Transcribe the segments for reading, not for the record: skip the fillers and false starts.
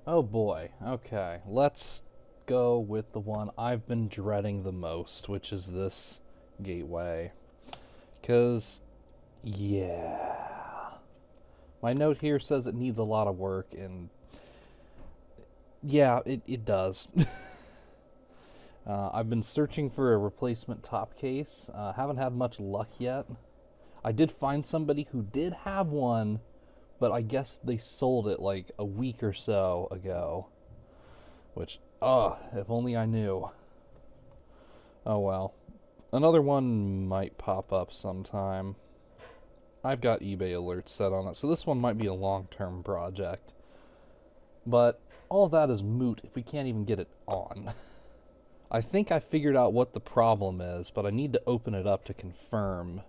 Oh boy. Okay. Let's go with the one I've been dreading the most, which is this gateway. Because, yeah. My note here says it needs a lot of work, and yeah, it does. I've been searching for a replacement top case. Haven't had much luck yet. I did find somebody who did have one, but I guess they sold it like a week or so ago. Which, if only I knew. Oh well. Another one might pop up sometime. I've got eBay alerts set on it, so this one might be a long-term project. But all of that is moot if we can't even get it on. I think I figured out what the problem is, but I need to open it up to confirm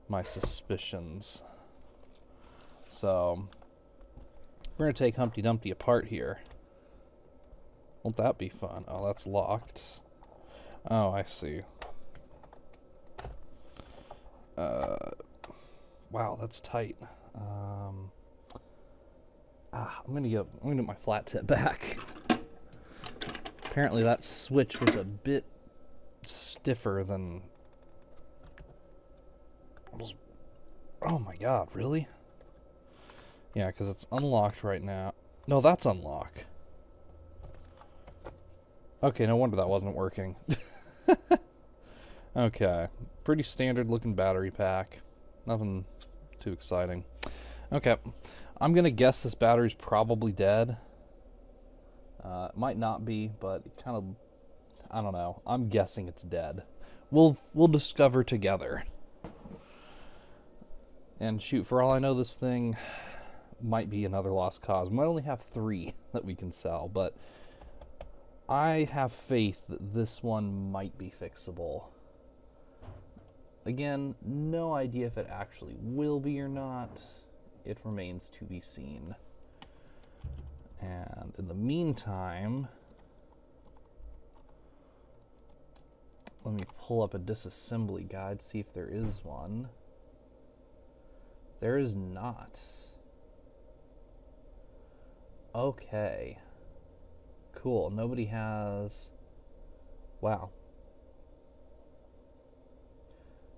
my suspicions. So, we're going to take Humpty Dumpty apart here. Won't that be fun? Oh, that's locked. Oh, I see. Wow, that's tight. I'm gonna get my flat tip back. Apparently that switch was a bit stiffer than was. Oh my god, really? Yeah, because it's unlocked right now. No, that's unlocked. Okay, no wonder that wasn't working. Okay, pretty standard looking battery pack. Nothing too exciting. Okay, I'm gonna guess this battery's probably dead. It might not be, but it kind of, I don't know. I'm guessing it's dead. We'll discover together. And shoot, for all I know, this thing might be another lost cause. We might only have 3 that we can sell, but I have faith that this one might be fixable. Again, no idea if it actually will be or not. It remains to be seen. And in the meantime, let me pull up a disassembly guide, see if there is one. There is not. Okay. Cool. Nobody has... Wow.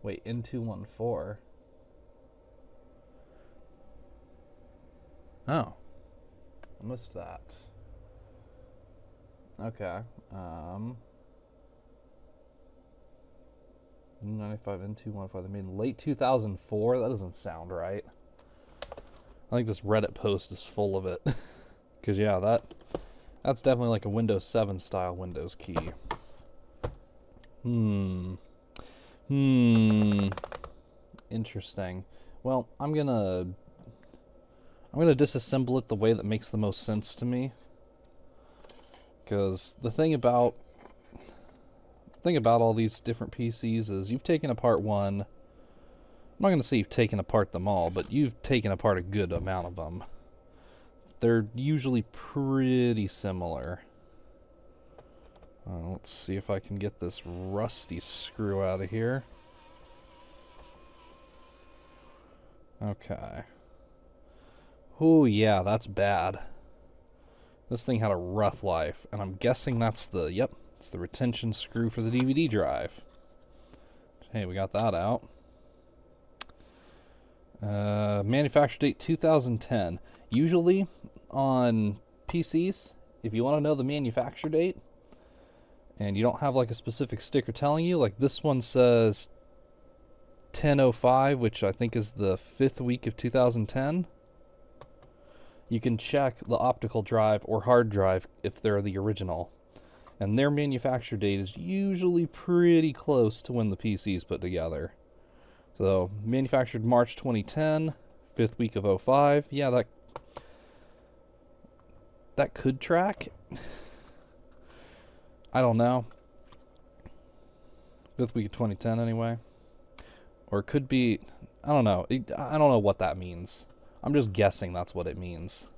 Wait, N214. Oh. I missed that. Okay. New95 N215. They made in late 2004? That doesn't sound right. I think this Reddit post is full of it. Because, yeah, that's definitely like a Windows 7 style Windows key. Interesting. Well, I'm gonna disassemble it the way that makes the most sense to me. Because the thing about all these different PCs is you've taken apart one. I'm not going to say you've taken apart them all, but you've taken apart a good amount of them. They're usually pretty similar. Let's see if I can get this rusty screw out of here. Okay. Oh yeah, that's bad. This thing had a rough life, and I'm guessing that's it's the retention screw for the DVD drive. Hey, we got that out. Manufacture date 2010. Usually on PCs, if you want to know the manufacture date and you don't have like a specific sticker telling you, like this one says 10/05, which I think is the 5th week of 2010. You can check the optical drive or hard drive if they're the original. And their manufacture date is usually pretty close to when the PC is put together. So, manufactured March 2010, 5th week of 05. Yeah, that could track. I don't know. 5th week of 2010 anyway. Or it could be, I don't know. I don't know what that means. I'm just guessing that's what it means.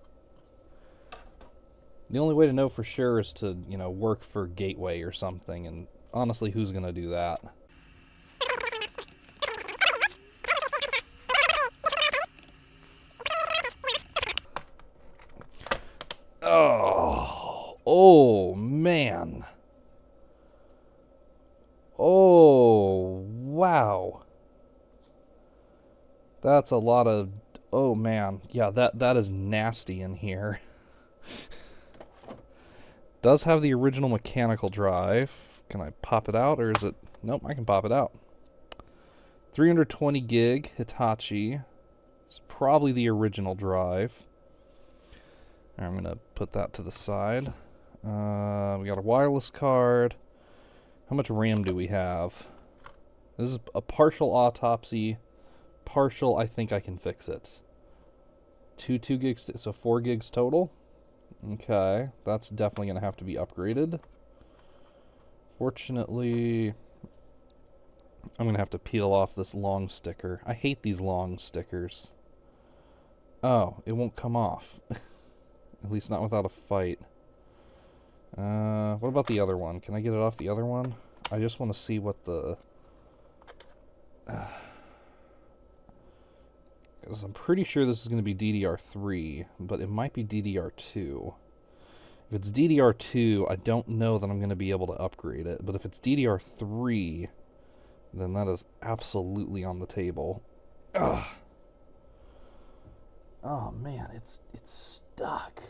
The only way to know for sure is to, work for Gateway or something, and honestly, who's going to do that? Oh, man. Oh, wow. That's a lot of... Oh, man. Yeah, that is nasty in here. Does have the original mechanical drive. Can I pop it out, or is it... Nope, I can pop it out. 320 gig Hitachi. It's probably the original drive. I'm going to put that to the side. We got a wireless card. How much RAM do we have? This is a partial Autopsy. Partial, I think I can fix it. 2 gigs, so 4 gigs total. Okay, that's definitely going to have to be upgraded. Fortunately, I'm going to have to peel off this long sticker. I hate these long stickers. Oh, it won't come off. At least not without a fight. What about the other one? Can I get it off the other one? I just want to see what the... Because I'm pretty sure this is going to be DDR3, but it might be DDR2. If it's DDR2, I don't know that I'm going to be able to upgrade it. But if it's DDR3, then that is absolutely on the table. Ugh. Oh man, it's stuck.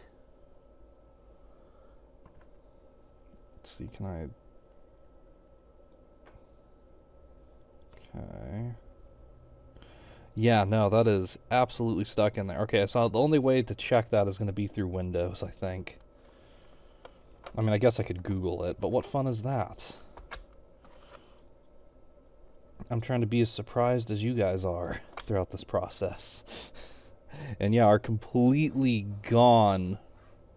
Let's see, can I... Okay. Yeah, no, that is absolutely stuck in there. Okay, so the only way to check that is going to be through Windows, I think. I mean, I guess I could Google it, but what fun is that? I'm trying to be as surprised as you guys are throughout this process. And yeah, our completely gone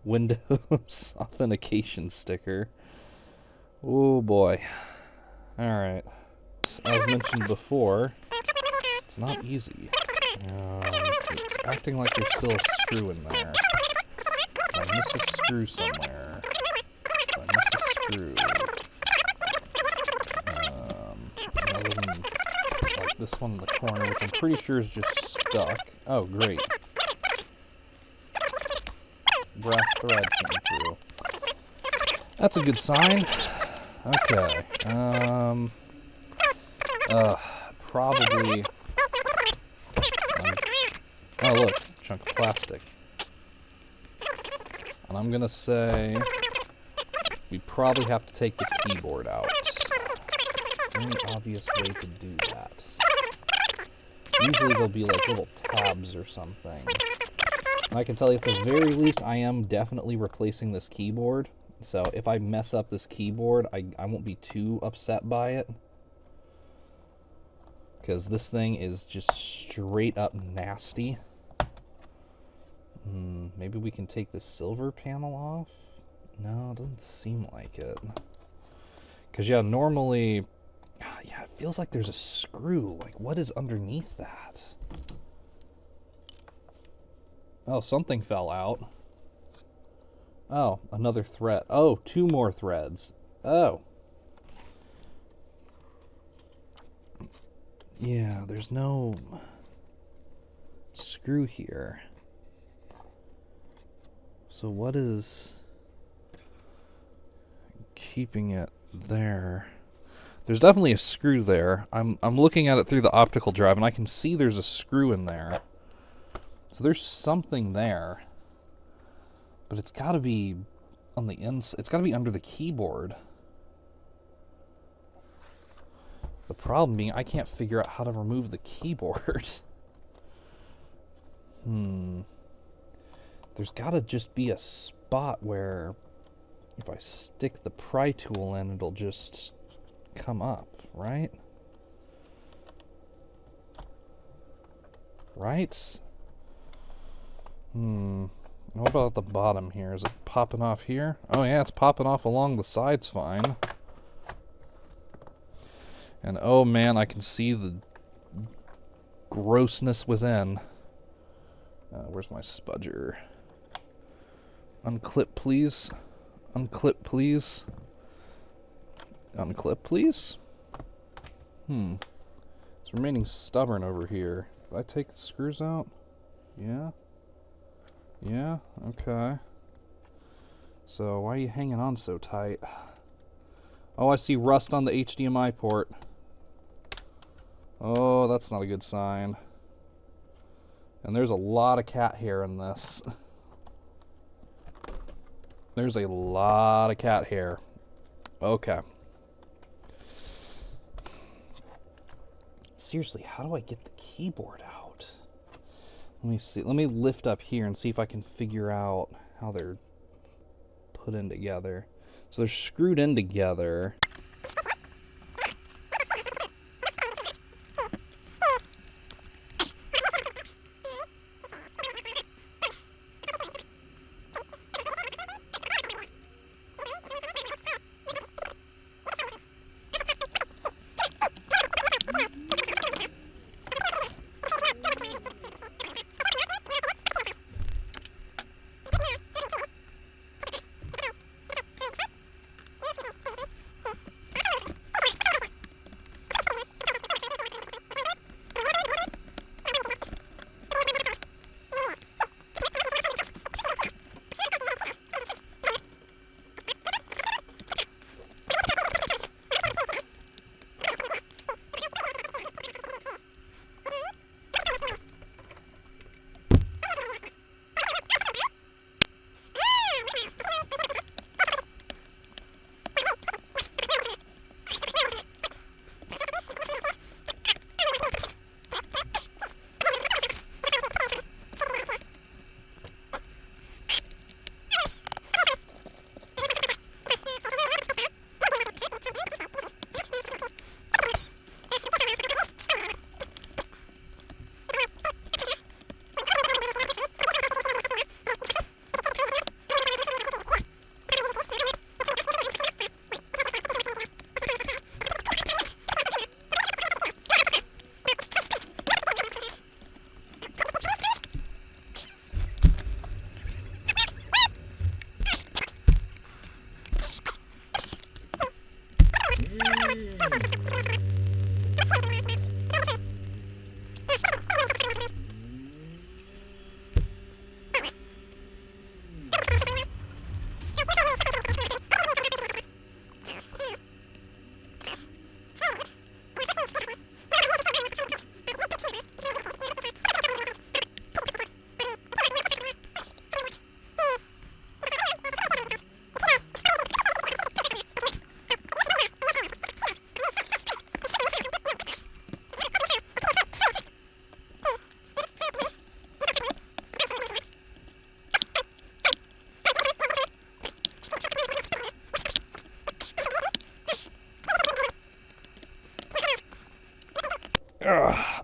Windows authentication sticker. Oh boy. Alright. As mentioned before, it's not easy. It's acting like there's still a screw in there. I miss a screw somewhere. I miss a screw. Other than like this one in the corner, which I'm pretty sure is just stuck. Oh, great. Brass thread came through. That's a good sign. Okay. Probably... oh, look. Chunk of plastic. And I'm gonna say... we probably have to take the keyboard out. Any obvious way to do that? Usually there'll be like little tabs or something. And I can tell you at the very least I am definitely replacing this keyboard. So if I mess up this keyboard, I won't be too upset by it. Because this thing is just straight up nasty. Maybe we can take this silver panel off? No, it doesn't seem like it. Because yeah, normally... yeah, it feels like there's a screw. Like, what is underneath that? Oh, something fell out. Oh, another thread. Oh, 2 more threads. Oh. Yeah, there's no screw here. So what is keeping it there? There's definitely a screw there. I'm looking at it through the optical drive, and I can see there's a screw in there. So there's something there. But it's got to be on the inside. It's got to be under the keyboard. The problem being, I can't figure out how to remove the keyboard. There's got to just be a spot where if I stick the pry tool in, it'll just come up, right? Right? What about at the bottom here? Is it popping off here? Oh yeah, it's popping off along the sides fine. And oh man, I can see the grossness within. Where's my spudger? Unclip, please. Unclip, please. Unclip, please. It's remaining stubborn over here. Did I take the screws out? Yeah. Yeah, okay. So why are you hanging on so tight? Oh, I see rust on the HDMI port. Oh, that's not a good sign. And there's a lot of cat hair in this. There's a lot of cat hair. Okay. Seriously, how do I get the keyboard out? Let me see. Let me lift up here and see if I can figure out how they're put in together. So they're screwed in together.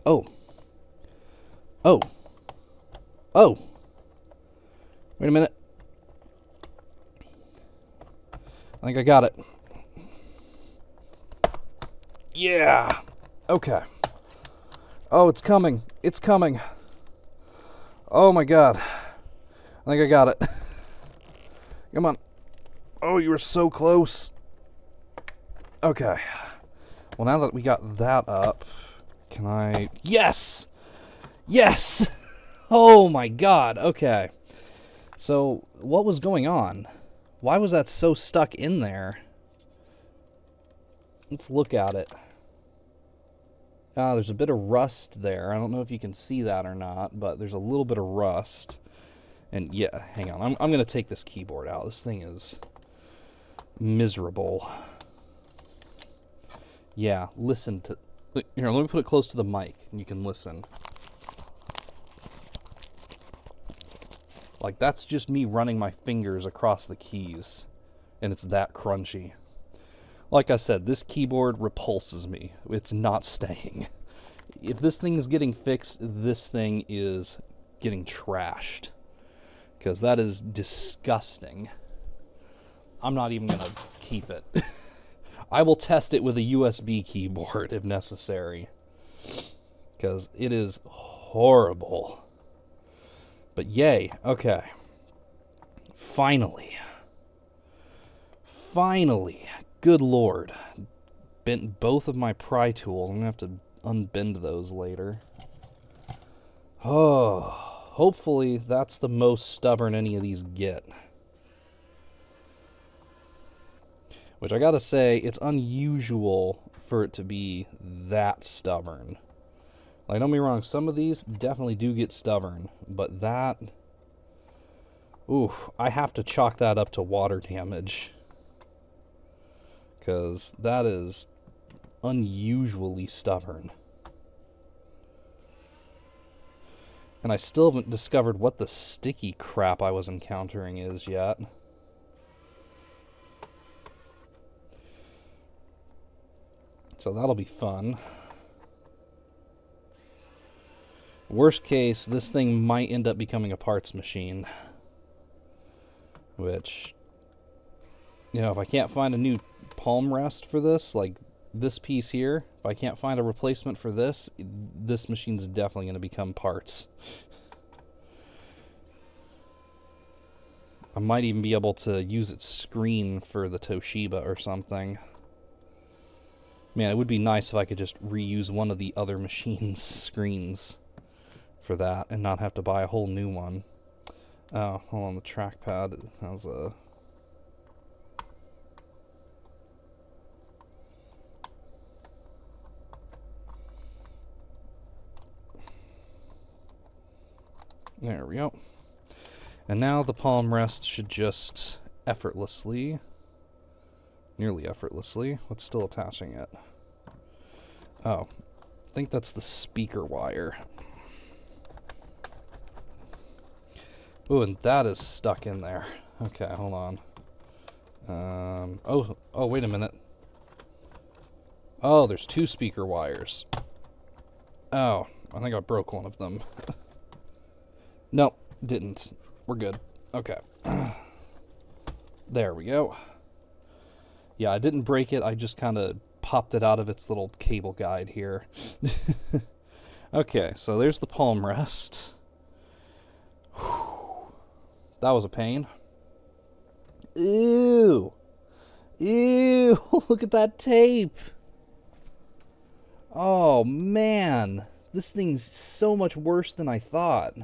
Oh. Oh. Oh. Wait a minute. I think I got it. Yeah. Okay. Oh, it's coming. It's coming. Oh my God. I think I got it. Come on. Oh, you were so close. Okay. Well, now that we got that up, can I... Yes! Yes! Oh my God. Okay. So, what was going on? Why was that so stuck in there? Let's look at it. There's a bit of rust there. I don't know if you can see that or not, but there's a little bit of rust. And yeah, hang on. I'm going to take this keyboard out. This thing is miserable. Yeah, listen to... Here, let me put it close to the mic, and you can listen. Like, that's just me running my fingers across the keys, and it's that crunchy. Like I said, this keyboard repulses me. It's not staying. If this thing is getting fixed, this thing is getting trashed. Because that is disgusting. I'm not even going to keep it. I will test it with a USB keyboard if necessary. Because it is horrible. But yay, okay. Finally. Good Lord. Bent both of my pry tools. I'm going to have to unbend those later. Oh, hopefully that's the most stubborn any of these get. Which I gotta say, it's unusual for it to be that stubborn. Like, don't be wrong, some of these definitely do get stubborn, but that... Ooh, I have to chalk that up to water damage. Because that is unusually stubborn. And I still haven't discovered what the sticky crap I was encountering is yet. So that'll be fun. Worst case, this thing might end up becoming a parts machine. Which, you know, if I can't find a new palm rest for this, like this piece here, if I can't find a replacement for this, this machine's definitely going to become parts. I might even be able to use its screen for the Toshiba or something. Man, it would be nice if I could just reuse one of the other machine's screens for that and not have to buy a whole new one. Oh, hold on, the trackpad has a... There we go. And now the palm rest should just effortlessly, nearly effortlessly, what's still attaching it? Oh, I think that's the speaker wire. Ooh, and that is stuck in there. Okay, hold on. Oh, wait a minute. Oh, there's two speaker wires. Oh, I think I broke one of them. Nope, didn't. We're good. Okay. There we go. Yeah, I didn't break it. I just kind of popped it out of its little cable guide here. Okay, so there's the palm rest. That was a pain. Ew. Ew. Look at that tape. Oh, man. This thing's so much worse than I thought.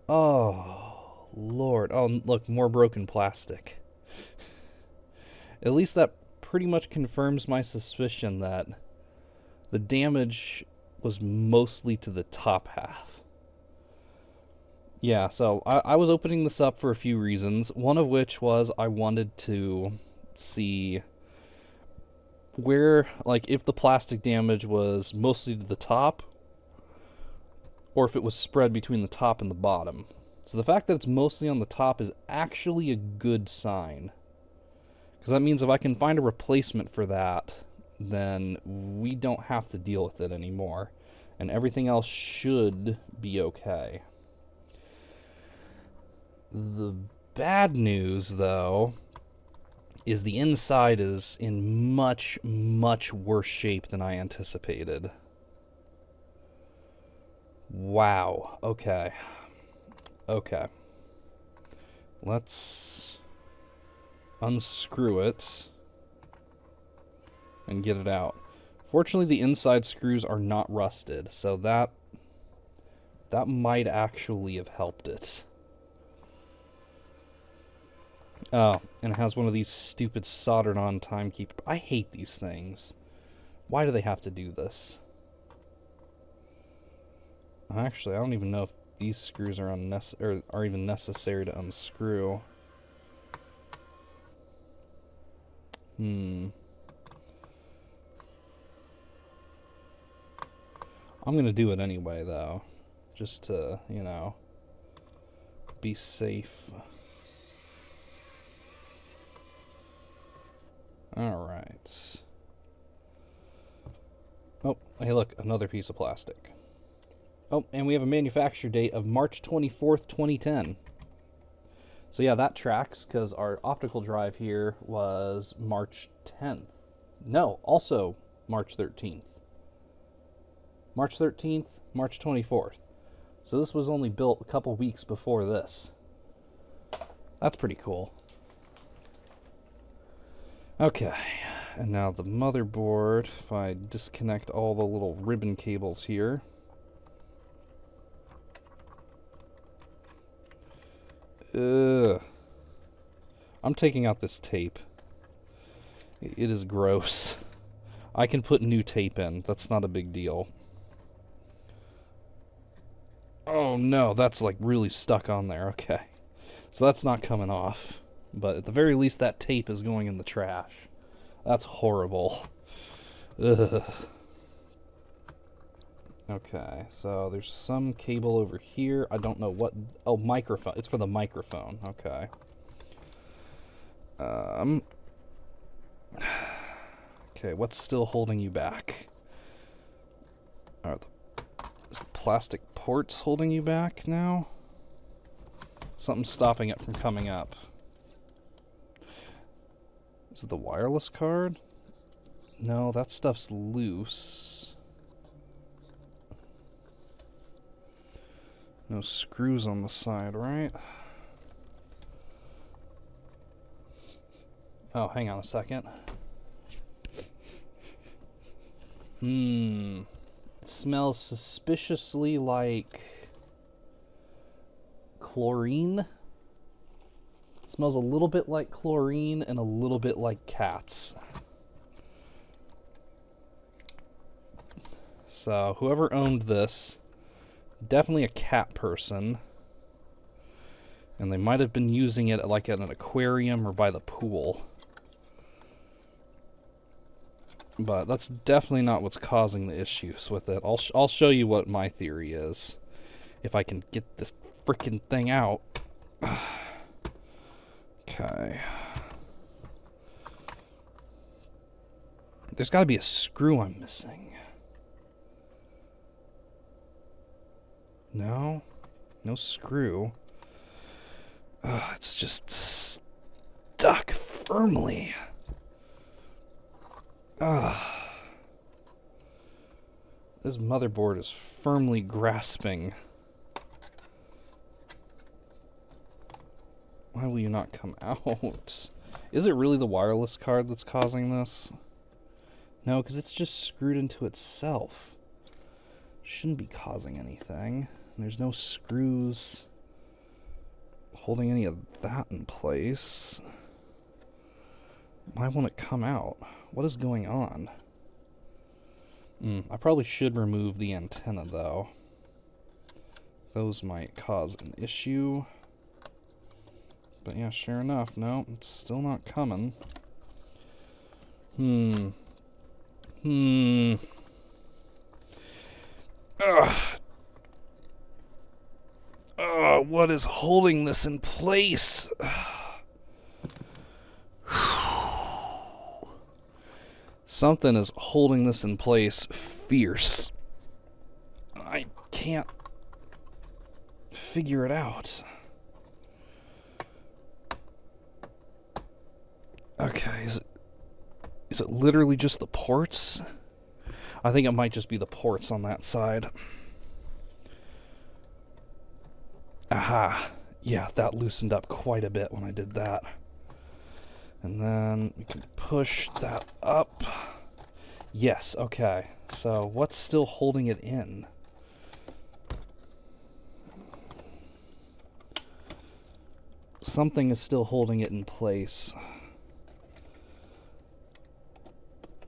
Oh, Lord. Oh, look, more broken plastic. At least that pretty much confirms my suspicion that the damage was mostly to the top half. Yeah, so I was opening this up for a few reasons, one of which was I wanted to see where, like, if the plastic damage was mostly to the top, or if it was spread between the top and the bottom. So the fact that it's mostly on the top is actually a good sign. Because that means if I can find a replacement for that, then we don't have to deal with it anymore. And everything else should be okay. The bad news, though, is the inside is in much, much worse shape than I anticipated. Wow. Okay. Okay. Let's unscrew it and get it out. Fortunately, the inside screws are not rusted, so that might actually have helped it. Oh, and it has one of these stupid soldered-on timekeeper. I hate these things. Why do they have to do this? Actually, I don't even know if these screws are are even necessary to unscrew. I'm gonna do it anyway, though, just to, you know, be safe. Alright. Oh, hey look, another piece of plastic. Oh, and we have a manufacture date of March 24th, 2010. So yeah, that tracks, because our optical drive here was March 10th. No, also March 13th. March 13th, March 24th. So this was only built a couple weeks before this. That's pretty cool. Okay, and now the motherboard, if I disconnect all the little ribbon cables here. Ugh. I'm taking out this tape. It is gross. I can put new tape in. That's not a big deal. Oh no, that's like really stuck on there. Okay. So that's not coming off. But at the very least, that tape is going in the trash. That's horrible. Ugh. Okay, so there's some cable over here. I don't know what... Oh, microphone. It's for the microphone. Okay. Okay, what's still holding you back? Is the plastic ports holding you back now? Something's stopping it from coming up. Is it the wireless card? No, that stuff's loose. No screws on the side, right? Oh, hang on a second. It smells suspiciously like chlorine. It smells a little bit like chlorine and a little bit like cats. So, whoever owned this, definitely a cat person. And they might have been using it like at an aquarium or by the pool. But that's definitely not what's causing the issues with it. I'll show you what my theory is. If I can get this freaking thing out. Okay. There's got to be a screw I'm missing. No? No screw. It's just stuck firmly. This motherboard is firmly grasping. Why will you not come out? Is it really the wireless card that's causing this? No, because it's just screwed into itself. Shouldn't be causing anything. There's no screws holding any of that in place. Why won't it come out? What is going on? I probably should remove the antenna, though. Those might cause an issue. But yeah, sure enough, no, it's still not coming. What is holding this in place? Something is holding this in place fierce. I can't figure it out. Okay, is it literally just the ports? I think it might just be the ports on that side. Aha. Yeah, that loosened up quite a bit when I did that. And then we can push that up. Yes, okay. So what's still holding it in? Something is still holding it in place.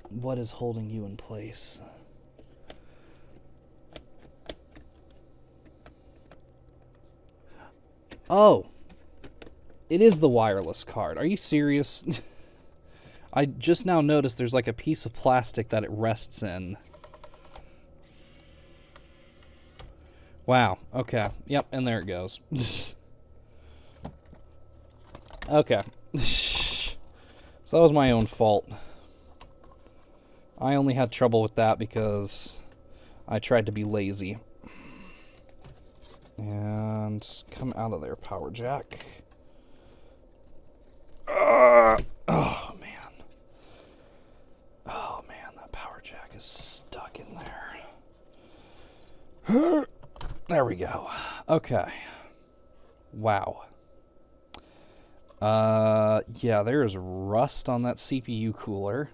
What is holding you in place? Oh, it is the wireless card. Are you serious? I just now noticed there's like a piece of plastic that it rests in. Wow. Okay. Yep, and there it goes. Okay. So that was my own fault. I only had trouble with that because I tried to be lazy. And come out of there, power jack. Oh, man. Oh, man, that power jack is stuck in there. There we go. Okay. Wow. Yeah, there is rust on that CPU cooler.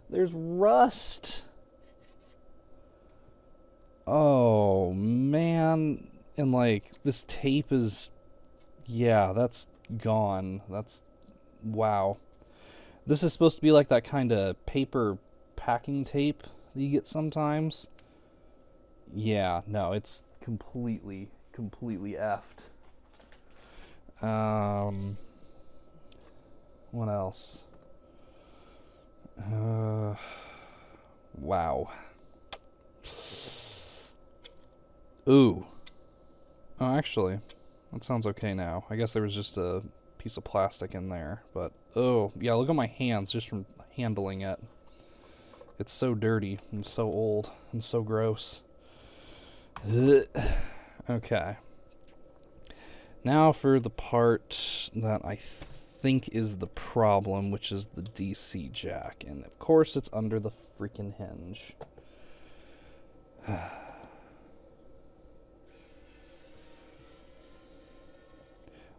There's rust. Oh, man. And like this tape is, yeah, that's gone. That's, wow. This is supposed to be like that kind of paper packing tape that you get sometimes. Yeah, no, it's completely effed. What else? Wow. Ooh. Oh, actually, that sounds okay now. I guess there was just a piece of plastic in there, but oh, yeah, look at my hands just from handling it. It's so dirty and so old and so gross. Ugh. Okay. Now for the part that I think is the problem, which is the DC jack. And of course it's under the freaking hinge.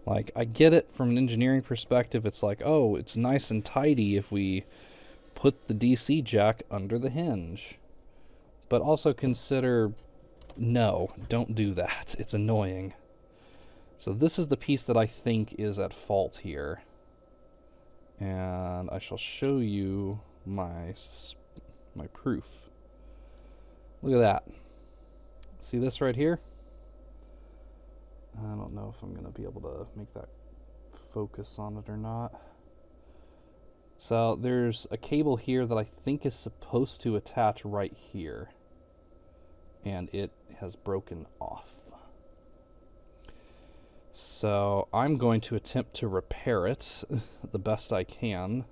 Like, I get it from an engineering perspective. It's like, oh, it's nice and tidy if we put the DC jack under the hinge. But also consider, no, don't do that. It's annoying. So this is the piece that I think is at fault here. And I shall show you my proof. Look at that. See this right here? I don't know if I'm going to be able to make that focus on it or not. So there's a cable here that I think is supposed to attach right here. And it has broken off. So I'm going to attempt to repair it the best I can.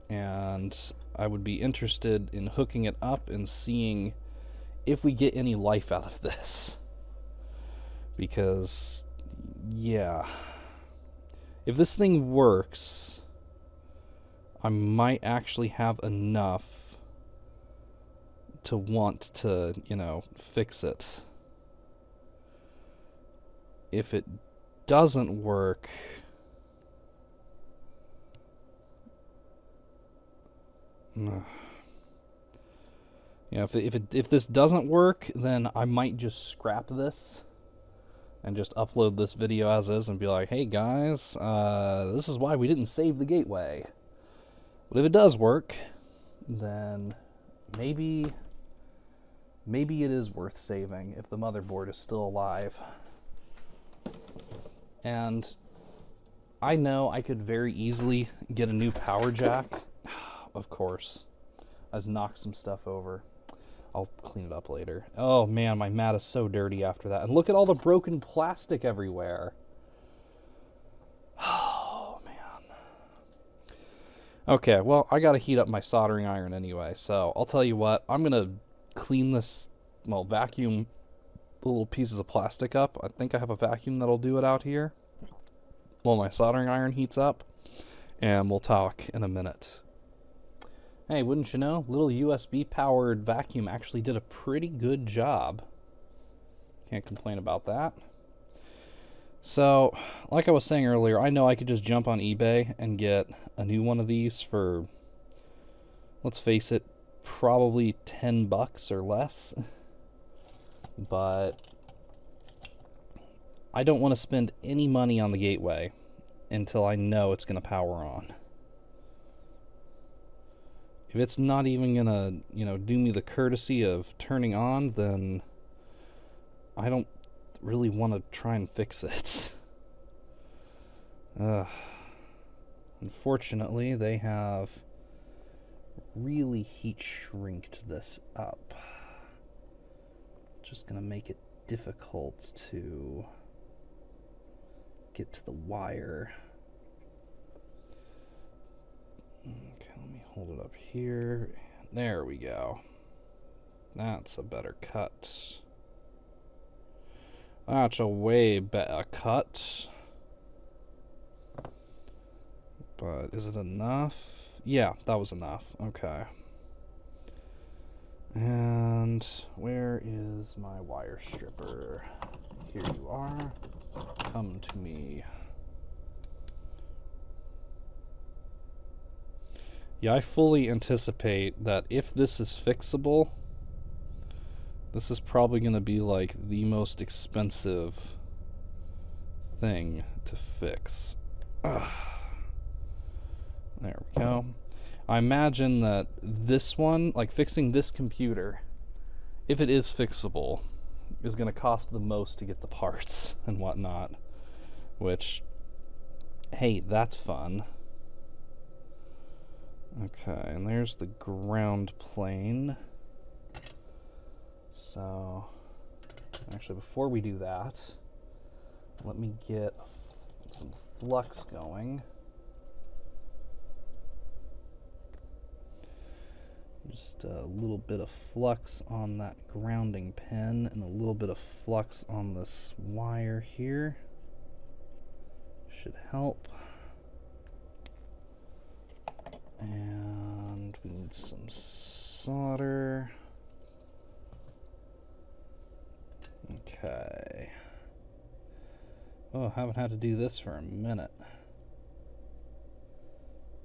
And I would be interested in hooking it up and seeing if we get any life out of this. Because, yeah, if this thing works, I might actually have enough to want to, you know, fix it. If it doesn't work, yeah, if this doesn't work, then I might just scrap this and just upload this video as is and be like, hey guys, this is why we didn't save the gateway. But if it does work, then maybe it is worth saving if the motherboard is still alive. And I know I could very easily get a new power jack. Of course. I just knocked some stuff over. I'll clean it up later. Oh man, my mat is so dirty after that. And look at all the broken plastic everywhere. Oh man. Okay, well, I gotta heat up my soldering iron anyway, so I'll tell you what, I'm gonna clean this, well, vacuum the little pieces of plastic up. I think I have a vacuum that'll do it out here while my soldering iron heats up, and we'll talk in a minute. Hey, wouldn't you know, little USB-powered vacuum actually did a pretty good job. Can't complain about that. So, like I was saying earlier, I know I could just jump on eBay and get a new one of these for, let's face it, probably $10 or less. But I don't want to spend any money on the gateway until I know it's going to power on. If it's not even going to, you know, do me the courtesy of turning on, then I don't really want to try and fix it. Unfortunately, they have really heat shrinked this up. Just going to make it difficult to get to the wire. Okay, let me hold it up here. There we go. That's a better cut. That's a way better cut. But is it enough? Yeah, that was enough. Okay. And where is my wire stripper? Here you are. Come to me. Yeah, I fully anticipate that if this is fixable, This is probably going to be like the most expensive thing to fix. Ugh. There we go. I imagine that this one, like fixing this computer, if it is fixable, is going to cost the most to get the parts and whatnot. Which, hey, that's fun. Okay, and there's the ground plane. So, actually, before we do that, let me get some flux going. Just a little bit of flux on that grounding pin and a little bit of flux on this wire here. Should help. And we need some solder. Okay. Oh, haven't had to do this for a minute.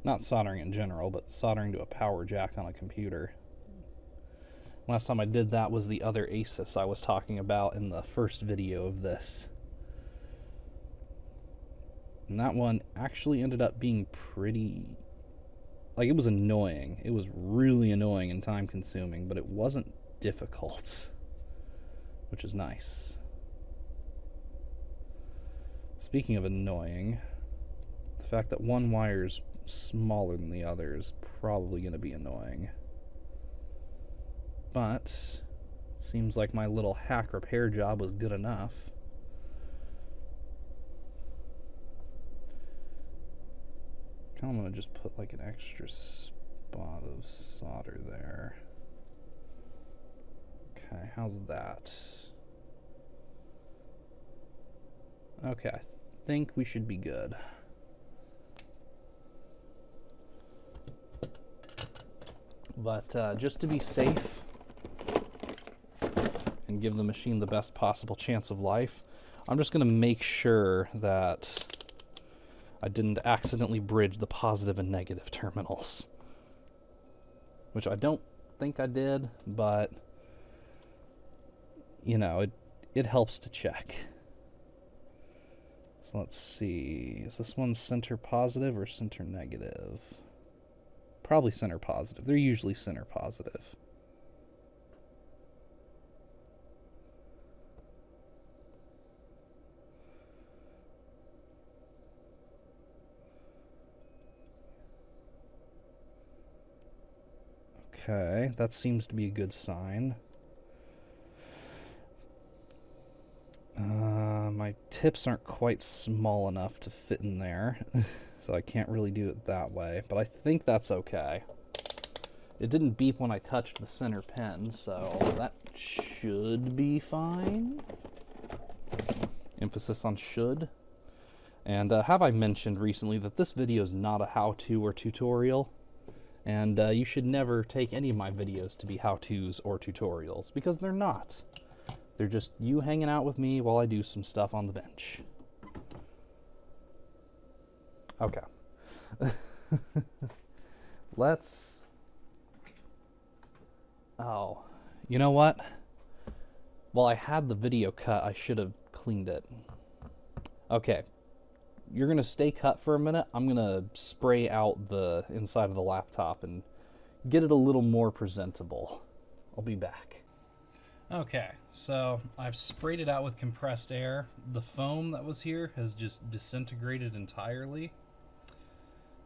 Not soldering in general, but soldering to a power jack on a computer. Last time I did that was the other Asus I was talking about in the first video of this. And that one actually ended up being pretty... like, it was annoying. It was really annoying and time consuming, but it wasn't difficult, which is nice. Speaking of annoying, the fact that one wire is smaller than the other is probably going to be annoying. But it seems like my little hack repair job was good enough. I'm going to just put like an extra spot of solder there. Okay, how's that? Okay, I think we should be good. But just to be safe and give the machine the best possible chance of life, I'm just going to make sure that I didn't accidentally bridge the positive and negative terminals. Which I don't think I did, but, you know, it helps to check. So let's see, is this one center positive or center negative? Probably center positive. They're usually center positive. Okay, that seems to be a good sign. My tips aren't quite small enough to fit in there, so I can't really do it that way, but I think that's okay. It didn't beep when I touched the center pin, so that should be fine. Emphasis on should. And have I mentioned recently that this video is not a how-to or tutorial? And you should never take any of my videos to be how-tos or tutorials, because they're not. They're just you hanging out with me while I do some stuff on the bench. Okay. Let's... oh, you know what? While I had the video cut, I should have cleaned it. Okay. You're going to stay cut for a minute. I'm going to spray out the inside of the laptop and get it a little more presentable. I'll be back. Okay, so I've sprayed it out with compressed air. The foam that was here has just disintegrated entirely.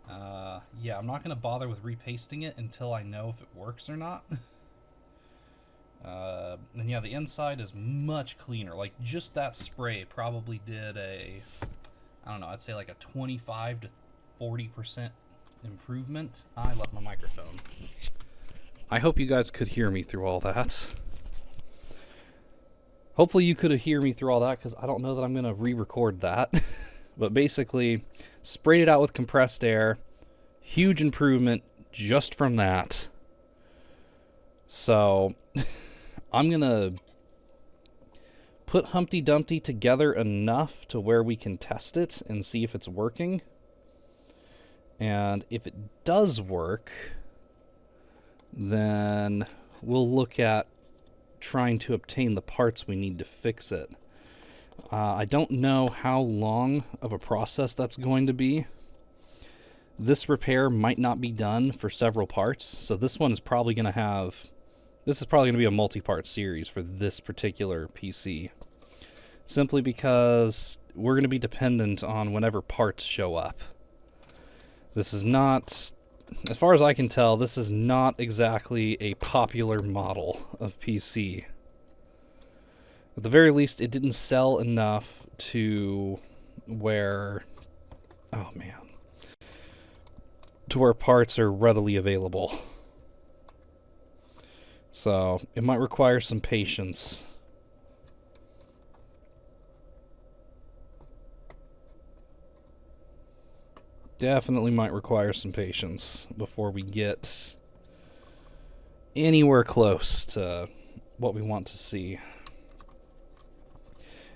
Yeah, I'm not going to bother with repasting it until I know if it works or not. And yeah, the inside is much cleaner. Like, just that spray probably did a... I don't know, I'd say like a 25 to 40% improvement. I left my microphone. I hope you guys could hear me through all that. Hopefully you could hear me through all that, because I don't know that I'm going to re-record that. But basically, sprayed it out with compressed air. Huge improvement just from that. So, I'm going to put Humpty Dumpty together enough to where we can test it and see if it's working. And if it does work, then we'll look at trying to obtain the parts we need to fix it. I don't know how long of a process that's going to be. This repair might not be done for several parts, so this one is probably going to have... This is probably going to be a multi-part series for this particular PC. Simply because we're going to be dependent on whenever parts show up. This is not... As far as I can tell, this is not exactly a popular model of PC. At the very least, it didn't sell enough to where... Oh, man. To where parts are readily available. So, it might require some patience. Definitely might require some patience before we get anywhere close to what we want to see.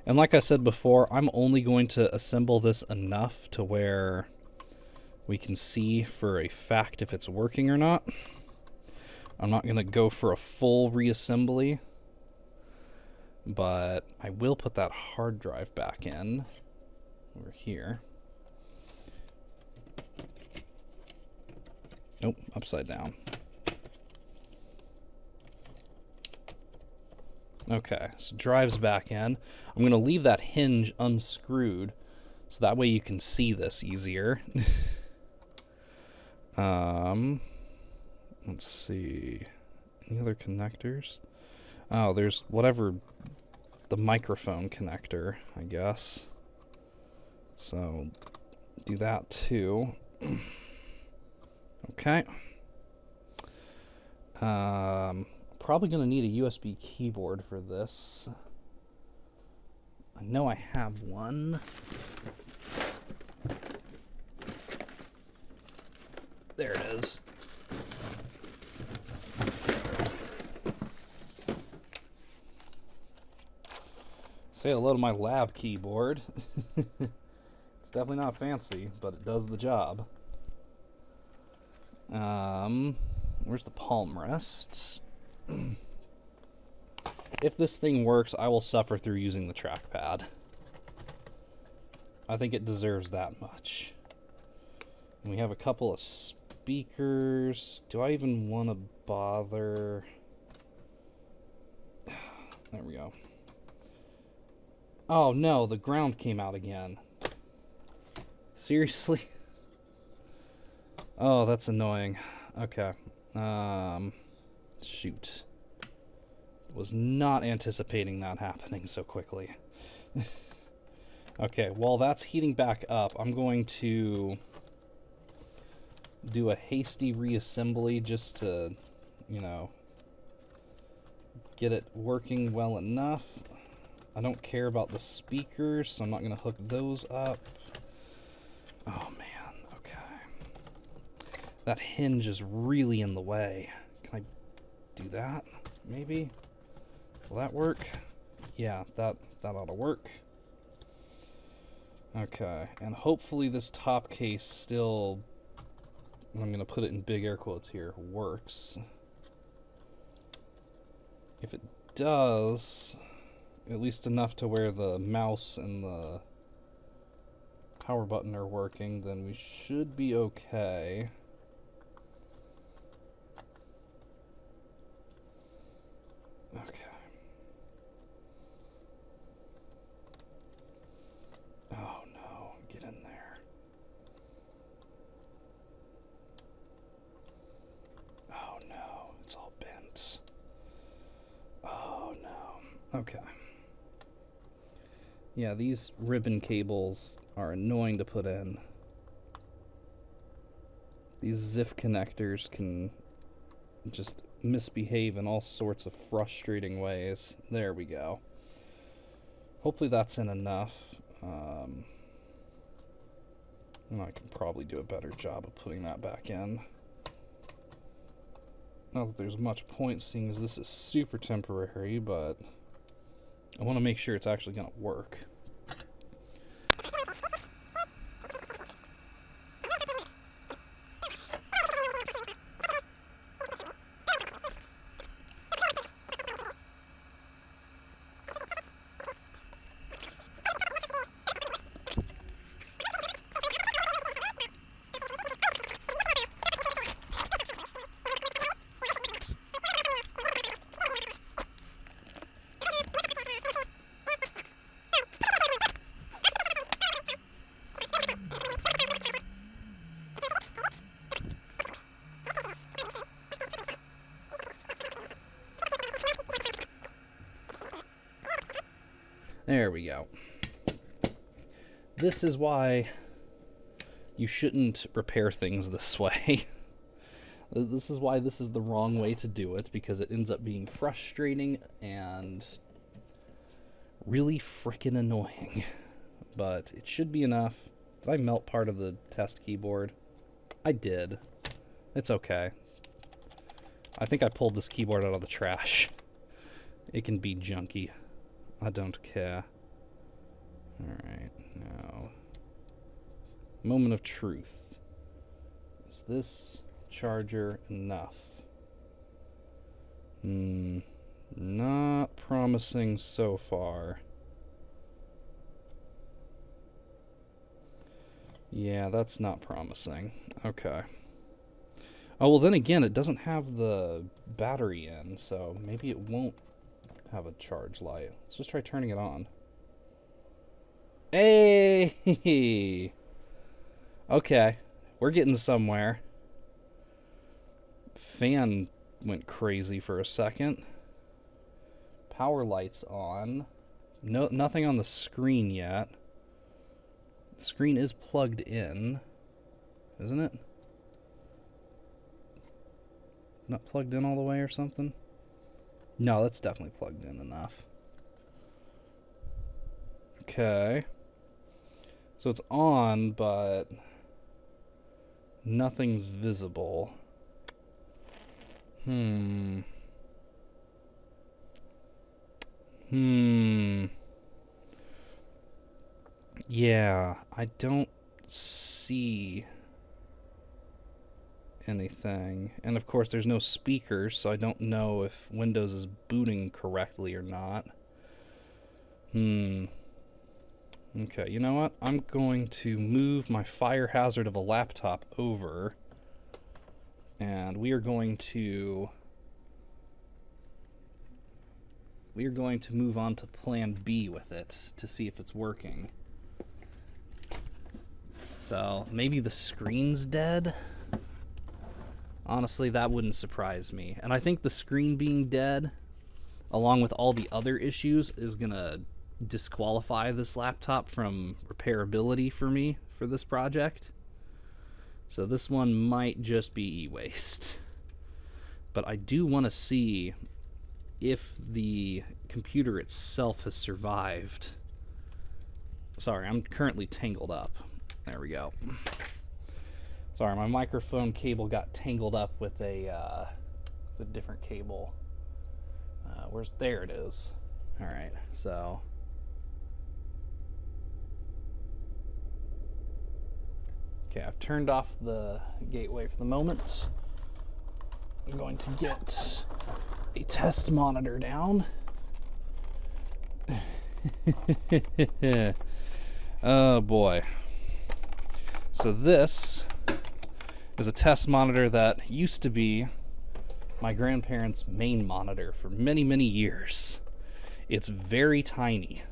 And like I said before, I'm only going to assemble this enough to where we can see for a fact if it's working or not. I'm not going to go for a full reassembly, but I will put that hard drive back in over here. Nope, upside down. Okay, so drive's back in. I'm going to leave that hinge unscrewed so that way you can see this easier. Let's see. Any other connectors? Oh, there's whatever the microphone connector, I guess. So, do that too. Okay. Probably going to need a USB keyboard for this. I know I have one. There it is. Say hello to my lab keyboard. It's definitely not fancy, but it does the job. Where's the palm rest? If this thing works, I will suffer through using the trackpad. I think it deserves that much. And we have a couple of speakers. Do I even want to bother? There we go. Oh no, the ground came out again. Seriously? Oh, that's annoying. Okay. Shoot. Was not anticipating that happening so quickly. Okay, while that's heating back up, I'm going to do a hasty reassembly just to, you know, get it working well enough. I don't care about the speakers, so I'm not going to hook those up. Oh, man. Okay. That hinge is really in the way. Can I do that? Maybe? Will that work? Yeah, that ought to work. Okay, and hopefully this top case still, I'm going to put it in big air quotes here, works. If it does, at least enough to where the mouse and the power button are working, then we should be okay. Okay. Oh no, get in there. Oh no, it's all bent. Oh no. Okay. Yeah, these ribbon cables are annoying to put in. These ZIF connectors can just misbehave in all sorts of frustrating ways. There we go. Hopefully that's in enough. I can probably do a better job of putting that back in. Not that there's much point, seeing as this is super temporary, but I want to make sure it's actually going to work. There we go. This is why you shouldn't repair things this way. This is why this is the wrong way to do it, because it ends up being frustrating and really frickin' annoying. But it should be enough. Did I melt part of the test keyboard? I did. It's okay. I think I pulled this keyboard out of the trash. It can be junky. I don't care. Alright, now. Moment of truth. Is this charger enough? Not promising so far. Yeah, that's not promising. Okay. Oh, well then again, it doesn't have the battery in, so maybe it won't have a charge light. Let's just try turning it on. Hey! Okay, we're getting somewhere. Fan went crazy for a second. Power light's on. No, nothing on the screen yet. The screen is plugged in, isn't it? Not plugged in all the way or something? No, that's definitely plugged in enough. Okay. So it's on, but nothing's visible. Yeah, I don't see anything. And of course there's no speakers, so I don't know if Windows is booting correctly or not. Okay, you know what? I'm going to move my fire hazard of a laptop over, and we are going to move on to plan B with it to see if it's working. So maybe the screen's dead. Honestly, that wouldn't surprise me. And I think the screen being dead, along with all the other issues, is gonna disqualify this laptop from repairability for me for this project. So this one might just be e-waste. But I do want to see if the computer itself has survived. Sorry, I'm currently tangled up. There we go. Sorry, my microphone cable got tangled up with a different cable. There it is. All right, so. Okay, I've turned off the gateway for the moment. I'm going to get a test monitor down. Oh boy. So this is a test monitor that used to be my grandparents' main monitor for many, many years. It's very tiny.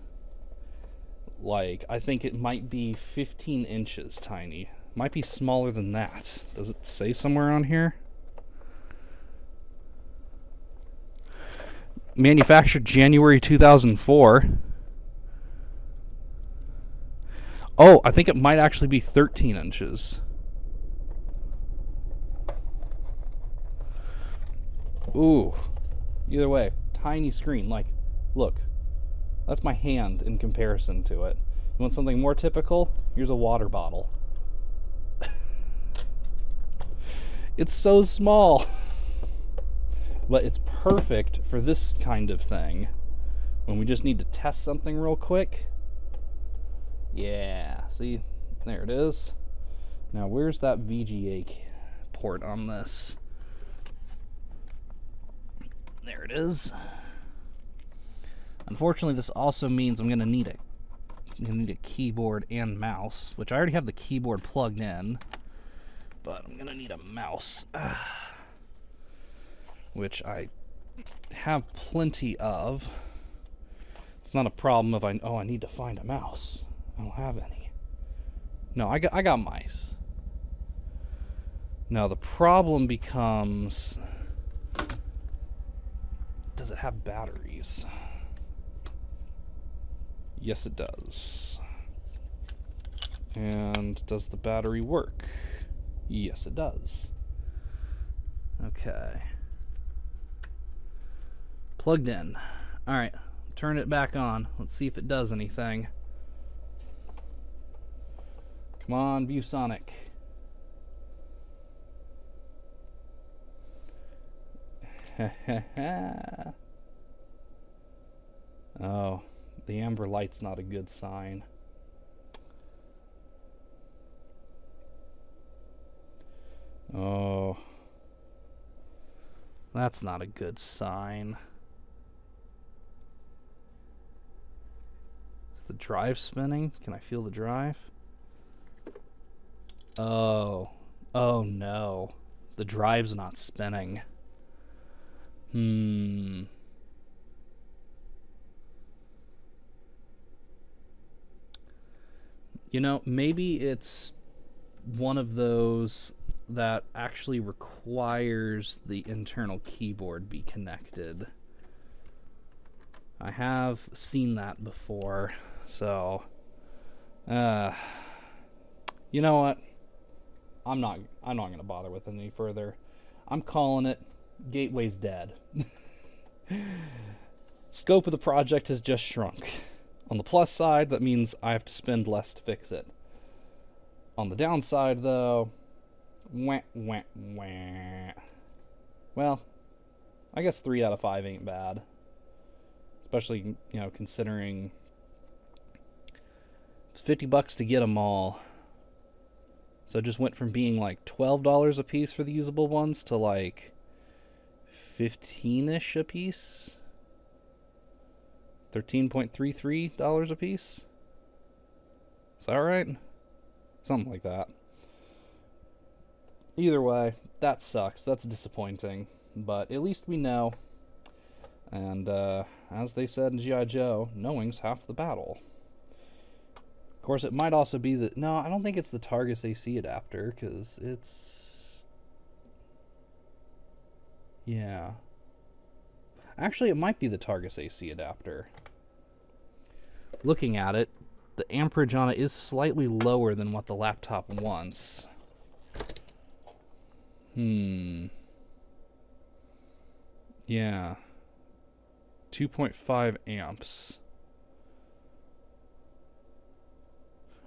Like, I think it might be 15 inches tiny. Might be smaller than that. Does it say somewhere on here? Manufactured January 2004. Oh, I think it might actually be 13 inches. Ooh. Either way, tiny screen. Like, look. That's my hand in comparison to it. You want something more typical? Here's a water bottle. It's so small. But it's perfect for this kind of thing. When we just need to test something real quick. Yeah, see? There it is. Now, where's that VGA port on this? There it is. Unfortunately, this also means I'm gonna need a keyboard and mouse, which I already have the keyboard plugged in, but I'm gonna need a mouse, which I have plenty of. It's not a problem if I need to find a mouse. I don't have any. No, I got mice. Now the problem becomes, does it have batteries? Yes, it does. And does the battery work? Yes, it does. Okay. Plugged in. All right, turn it back on. Let's see if it does anything. Come on, ViewSonic. Oh, the amber light's not a good sign. Oh, that's not a good sign. Is the drive spinning? Can I feel the drive? Oh. Oh no. The drive's not spinning. You know, maybe it's one of those that actually requires the internal keyboard be connected. I have seen that before, so you know what? I'm not going to bother with it any further. I'm calling it. Gateway's dead. Scope of the project has just shrunk. On the plus side, that means I have to spend less to fix it. On the downside, though, wah. Well, I guess 3 out of 5 ain't bad. Especially, you know, considering it's $50 to get them all. So it just went from being like $12 a piece for the usable ones to like 15-ish a piece. $13.33 a piece. Is that right? Something like that. Either way, that sucks. That's disappointing. But at least we know. And as they said in G.I. Joe, knowing's half the battle. Of course, it might also be that... No, I don't think it's the Targus AC adapter, because it's... Yeah. Actually, it might be the Targus AC adapter. Looking at it, the amperage on it is slightly lower than what the laptop wants. Yeah. 2.5 amps.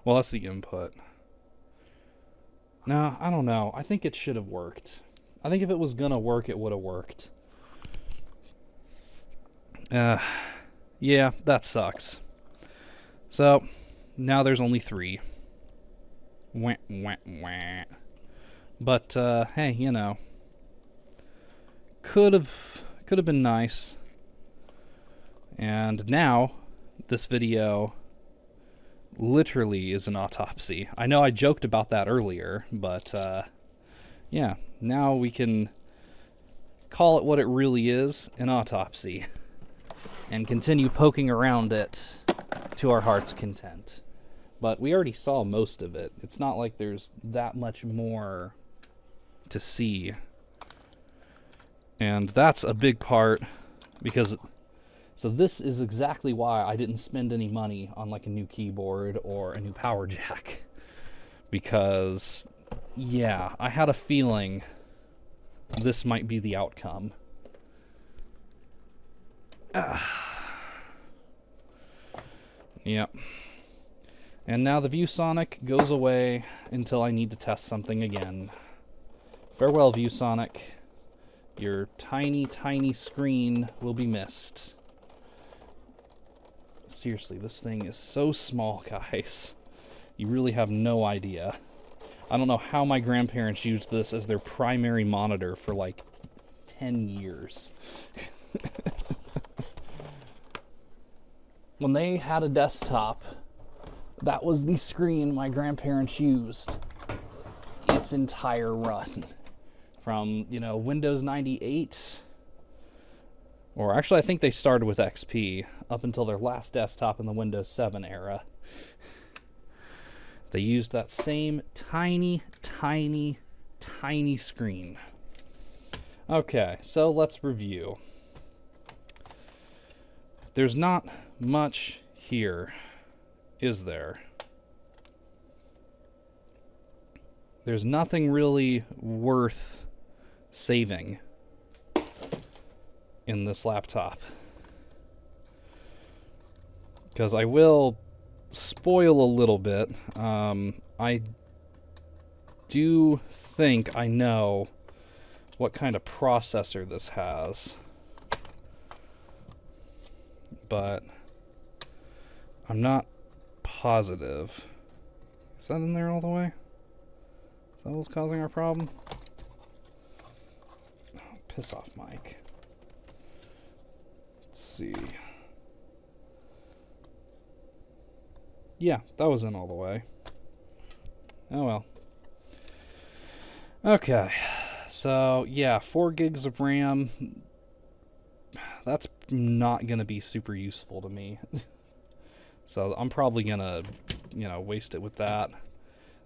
Well, that's the input. No, I don't know. I think it should have worked. I think if it was gonna work, it would have worked. Yeah, that sucks. So, now there's only 3. Wah. But, hey, you know. Could have been nice. And now, this video literally is an autopsy. I know I joked about that earlier, but, yeah, now we can call it what it really is, an autopsy. And continue poking around it to our heart's content. But we already saw most of it. It's not like there's that much more to see. And that's a big part, because... So this is exactly why I didn't spend any money on like a new keyboard or a new power jack. Because, yeah, I had a feeling this might be the outcome. Yep. And now the ViewSonic goes away until I need to test something again. Farewell, ViewSonic. Your tiny, tiny screen will be missed. Seriously, this thing is so small, guys. You really have no idea. I don't know how my grandparents used this as their primary monitor for like 10 years. When they had a desktop, that was the screen my grandparents used its entire run. From, you know, Windows 98, or actually I think they started with XP, up until their last desktop in the Windows 7 era. They used that same tiny, tiny, tiny screen. Okay, so let's review. There's not much here. is there? There's nothing really worth saving in this laptop. Because I will spoil a little bit. I do think I know what kind of processor this has. But I'm not positive. Is that in there all the way? Is that what's causing our problem? Oh, piss off, Mike. Let's see. Yeah, that was in all the way. Oh well. Okay. So, yeah, 4 gigs of RAM. That's not going to be super useful to me. So I'm probably going to, waste it with that.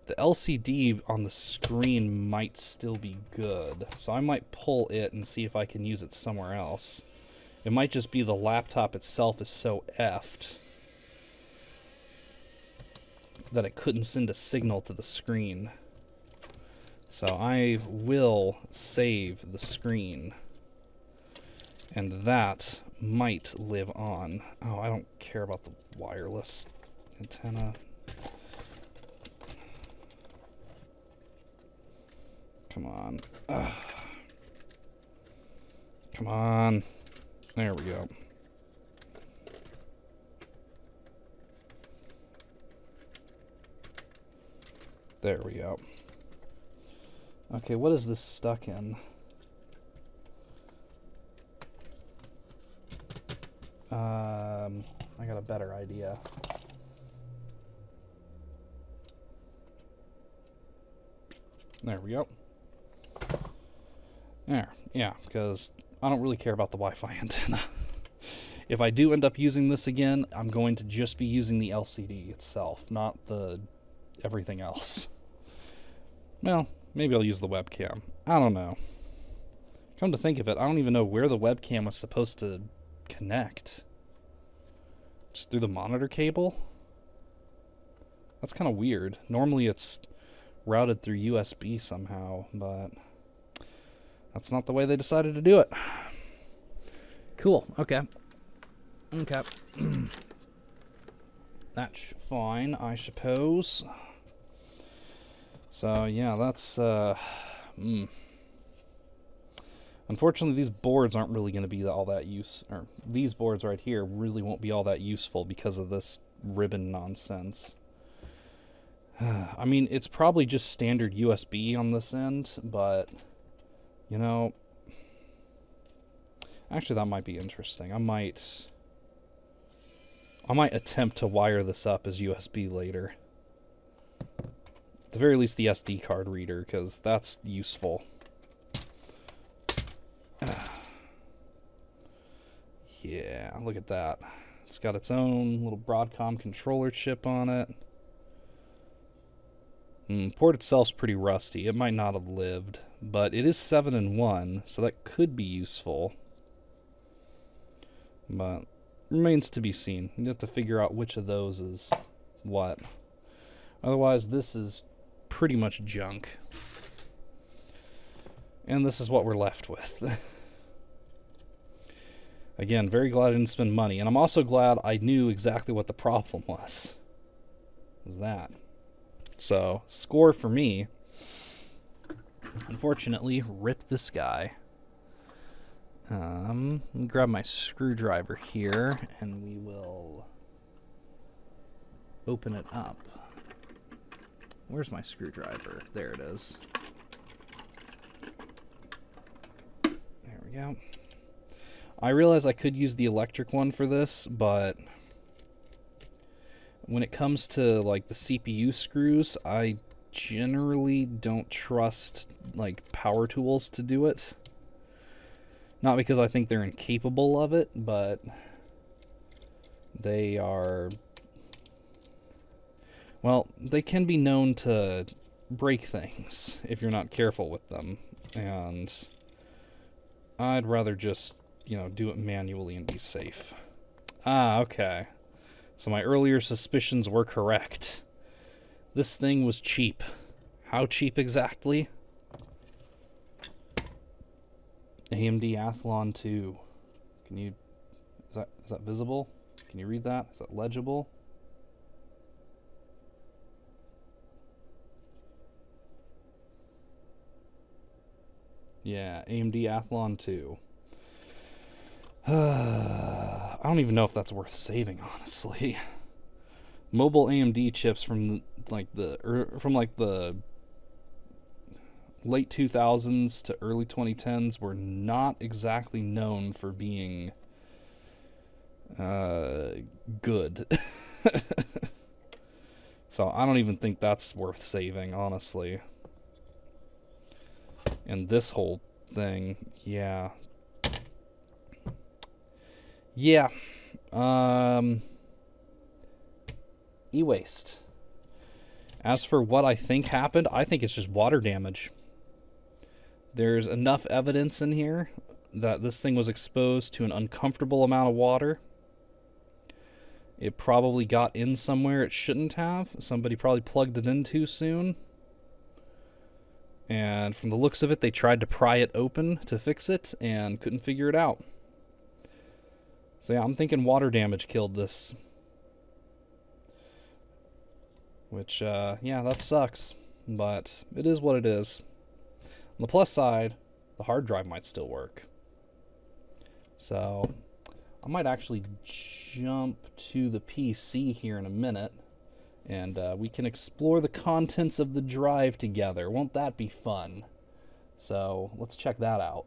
The LCD on the screen might still be good. So I might pull it and see if I can use it somewhere else. It might just be the laptop itself is so effed that it couldn't send a signal to the screen. So I will save the screen. And that might live on. Oh, I don't care about the wireless antenna. Come on. Ugh. Come on. There we go. There we go. Okay, what is this stuck in? I got a better idea. There we go. There, yeah, because I don't really care about the Wi-Fi antenna. If I do end up using this again, I'm going to just be using the LCD itself, not the everything else. Well, maybe I'll use the webcam. I don't know. Come to think of it, I don't even know where the webcam was supposed to connect. Just through the monitor cable? That's kind of weird. Normally it's routed through USB somehow, but that's not the way they decided to do it. Cool, okay. Okay. That's fine, I suppose. So, yeah, that's, Unfortunately, these boards aren't really going to be all that or these boards right here really won't be all that useful because of this ribbon nonsense. I mean, it's probably just standard USB on this end, but, actually that might be interesting. I might attempt to wire this up as USB later. At the very least, the SD card reader, because that's useful. Yeah, look at that. It's got its own little Broadcom controller chip on it. Port itself's pretty rusty. It might not have lived, but it is 7-in-1, so that could be useful. But remains to be seen. You have to figure out which of those is what. Otherwise, this is pretty much junk. And this is what we're left with. Again, very glad I didn't spend money. And I'm also glad I knew exactly what the problem was. Was that. So, score for me. Unfortunately, rip this guy. Let me grab my screwdriver here, and we will open it up. Where's my screwdriver? There it is. There we go. I realize I could use the electric one for this, but when it comes to like the CPU screws, I generally don't trust like power tools to do it. Not because I think they're incapable of it, but they are, well, they can be known to break things if you're not careful with them. And I'd rather just, do it manually and be safe. Ah, okay. So my earlier suspicions were correct. This thing was cheap. How cheap exactly? AMD Athlon 2. Can you... Is that visible? Can you read that? Is that legible? Yeah, AMD Athlon 2. I don't even know if that's worth saving, honestly. Mobile AMD chips from the late 2000s to early 2010s were not exactly known for being good. So I don't even think that's worth saving, honestly. And this whole thing, yeah. Yeah. E-waste. As for what I think happened, I think it's just water damage. There's enough evidence in here that this thing was exposed to an uncomfortable amount of water. It probably got in somewhere it shouldn't have. Somebody probably plugged it in too soon. And from the looks of it, they tried to pry it open to fix it and couldn't figure it out. So yeah, I'm thinking water damage killed this. Which, yeah, that sucks. But it is what it is. On the plus side, the hard drive might still work. So I might actually jump to the PC here in a minute. And we can explore the contents of the drive together. Won't that be fun? So let's check that out.